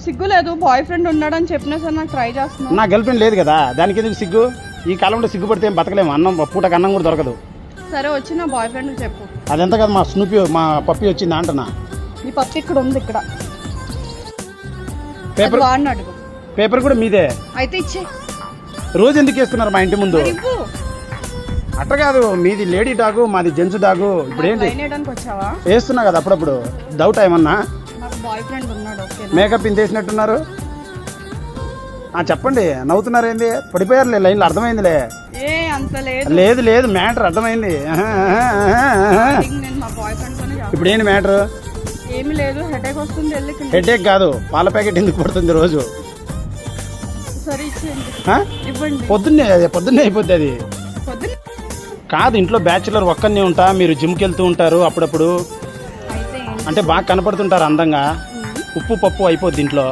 సిగ్గు లేదు, boy friend ఉన్నాడని చెప్పినా సరే నాకు ట్రై చేస్తున్నా. నా గర్ల్ ఫ్రెండ్ లేదు కదా, దానికి ఎందుకు సిగ్గు? ఈ కాలంలో సిగ్గుపడితే ఏం బతకలేము, పూటకు అన్నం కూడా దొరకదు. సరే వచ్చి నా బాయ్ ఫ్రెండ్ చెప్పు. అదెంత కదా మా స్నూపీ మా పప్పి వచ్చింది అంటున్నా. నీ పప్పి ఇక్కడ ఉంది, ఇక్కడ పేపర్ వాడిని అడుగు. పేపర్ కూడా మీదే అయితే ఇచ్చే. రోజు ఎందుకు వేస్తున్నారు మా ఇంటి ముందు? అట్ట కాదు, మీది లేడీ డాగు, మాది జెంట్స్ డాగు. ఇప్పుడు ఏంటి వచ్చావా? వేస్తున్నా కదా అప్పుడప్పుడు. డౌట్ ఏమన్నా? నాకు బాయ్ ఫ్రెండ్ ఉన్నాడు. మేకప్ ఇంతేసినట్టున్నారు. చెప్పండి, నవ్వుతున్నారు ఏంది? పడిపోయారులే లైన్లో, అర్థమైందిలే. ఏ అంత లేదు. లేదు లేదు, మ్యాటర్ అర్థమైంది. నేను మా బాయ్ ఫ్రెండ్ తోనే. ఇప్పుడు ఏంటి మ్యాటర్? ఏమి లేదు, హెడేక్ వస్తుంది. హెడేక్ కాదు, పాల ప్యాకెట్ ఎందుకు పడుతుంది రోజు? సరే ఇచ్చేయండి. ఇవ్వండి. పొద్దున్నే అయిపోద్ది అది. కాదు, ఇంట్లో బ్యాచులర్ ఒక్కనే ఉంటా, మీరు జిమ్కి వెళ్తూ ఉంటారు అప్పుడప్పుడు, అంటే బాగా కనపడుతుంటారు అందంగా. ఉప్పు పప్పు అయిపోద్ది ఇంట్లో.